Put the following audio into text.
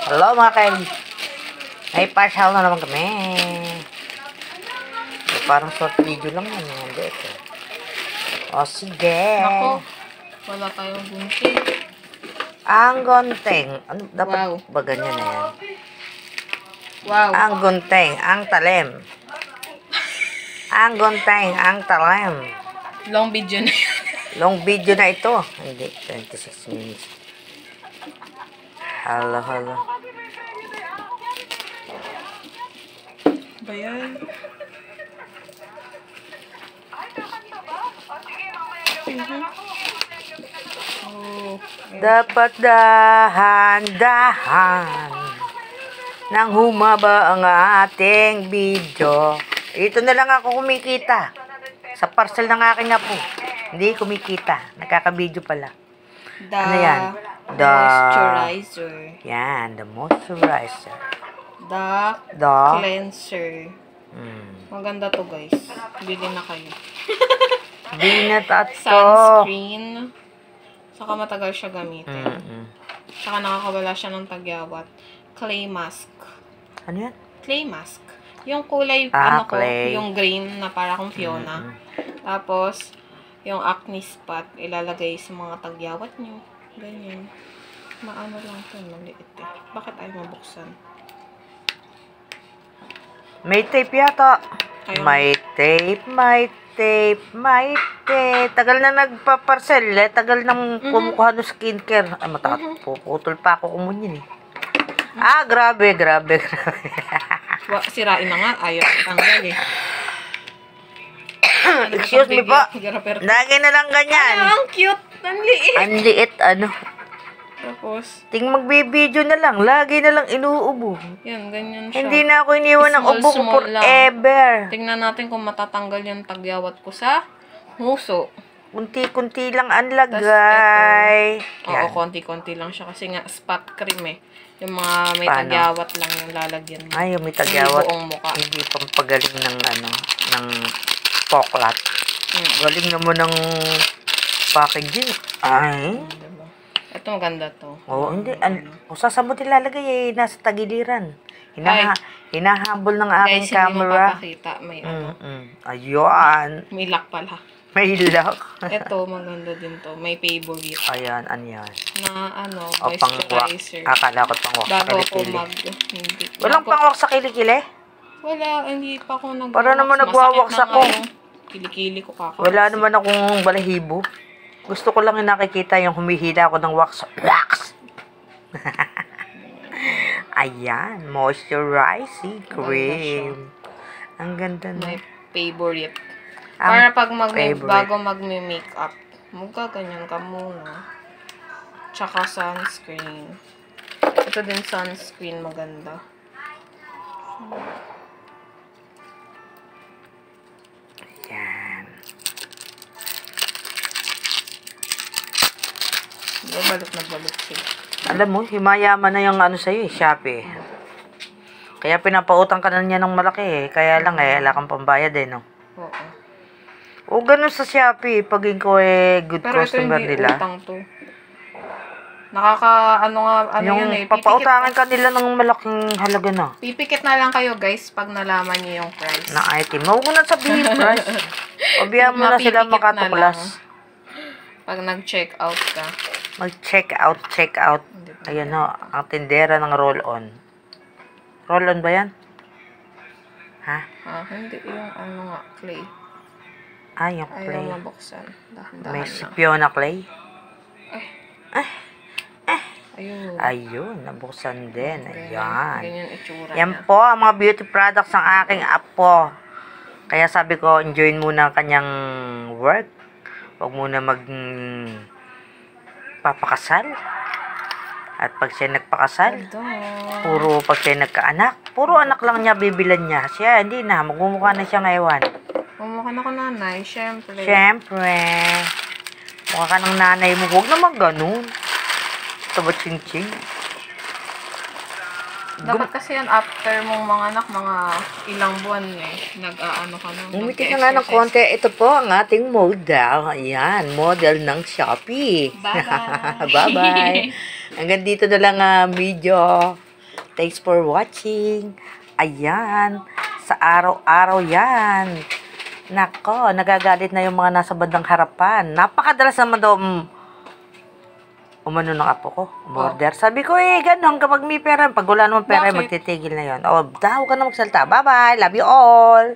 Hello mga kail. May partial na naman kami. Parang short video lang yun. Hindi ito. O sige. Ako, wala tayong gunting. Ang gunting. Ano, dapat Wow. ba ganyan na yan? Wow. Ang gunting. Ang talim. Ang gunting. Ang talim. Long video na yan. Long video na ito. Hindi. 26 minutes. Hello, hello. Ba yan? Oh, Dapat dahan-dahan nang humaba ang ating video. Ito na lang ako kumikita. Sa parcel ng aking apo. Hindi kumikita. Nakaka-video pala. Ano yan? Moisturizer. Yan, the moisturizer. The cleanser. Maganda to guys. Bili na kayo. Binat at to. Sunscreen. Saka matagal siya gamitin. Saka nakakawala siya ng tagyawat. Clay mask. Ano yan? Clay mask. Yung kulay, clay. yung green na para kung Fiona. Tapos, yung acne spot, ilalagay sa mga tagyawat nyo. Ganyan. Maano lang ito, maliit eh. Bakit ayaw mabuksan? May tape yata. Ayaw. May tape, may tape, may tape. Tagal na nagpa-parcel eh. Tagal nang kumukuha ng skincare. Ay, puputol pa ako kumunyin eh. Ah, grabe, grabe, grabe. Sirain na nga. Ayaw tanggal eh. Excuse me po. Lagi na lang ganyan. Ay, ang cute. Ang liit. Ang liit, ano. Tapos, Ting magbibideo na lang. Lagi na lang inuubo. yan, ganyan siya. Hindi na ako iniwan ng ubo ko forever. Tingnan natin kung matatanggal yung tagyawat ko sa huso. Kunti-kunti lang ang lagay. Oo, konti-konti lang siya kasi nga spot cream eh. Yung mga may tagyawat lang yung lalagyan mo. Ay, yung may tagyawat. Yung buong mukha. Hindi pampagaling ng ano, ng poklat. Galing naman ng packaging. Ay. Diba? Ito maganda to. Oo, hindi. Saan mo nilalagay eh? Nasa tagiliran. Hinahabol ng aking guys, camera. Guys, hindi mapapakita. May ano. Ayun. May lock pala. May lock. Ito, maganda din to. May favorite. Ayan, yan. Na ano, O, moisturizer. Akala ko pang wax sa Bago ako kilikili. hindi. Walang pang wax sa kilikili? Wala, hindi pa ako nag-wax. Para naman nagwawax ako. Kilikili ko kako. Wala naman akong balahibo. Gusto ko lang yung nakikita yung humihila ako ng wax. Wax! Ayan, moisturizing cream. Ang ganda na. My favorite. Ang Para pag favorite. bago magme-makeup, magkaganyan ka muna. Tsaka sunscreen. Ito din sunscreen maganda. Ayan. Balot siya. Alam mo, himayaman na yung ano sa'yo eh, Shopee. Kaya pinapautang ka na niya ng malaki eh. Kaya lang eh, wala kang pambayad eh, no? Oo. O ganun sa Shopee, pagin ko eh, good Pero ito customer hindi nila. utang to. Ano Yung yun eh. papautangan ka nila ng malaking halaga na. Pipikit na lang kayo guys pag nalaman niyo yung price. Na item. Huwag ko na sabihin price. Pabihan mo na sila Mapipikit makatuklas. na lang. Pag nag-check out ka. Mag-check out. Ayan o, ang tindera ng roll-on. Roll-on ba yan? Ha? Hindi yung ano nga, clay. Ah, yung clay. Ayaw mabuksan. Dahan-dahan May lang. si Fiona Clay. Ayun. Ayun, nabuksan din. Ayan. Ganyan itsura Yan niya. po ang mga beauty products ng aking apo. Kaya sabi ko, enjoyin muna ang kanyang work. Huwag muna papakasal. At pag siya nagpakasal, pag siya nagkaanak, puro anak lang niya bibilan niya. Siya, hindi na. Magmumukha na siya ngayon. Mumukha na ko nanay, syempre. Siyempre. Mukha ka ng nanay mo. Huwag naman ganun. Ito ba ching-ching? Dapat kasi yan after mong mga anak, mga ilang buwan eh. Nag-aano ka na. Umiti ka nga ng konti. Ito po ang ating model. Ayan, model ng Shopee. Bye-bye. Bye-bye. Hanggang dito na lang video. Thanks for watching. Ayan. Sa araw-araw yan. Nako, nagagalit na yung mga nasa bandang harapan. Napakadalas naman daw, umano ng apo ko, order. Sabi ko ganun, kapag may pera, pag wala naman pera, Bakit? magtitigil na yon. O, daw ka na magsalita. Bye-bye, love you all.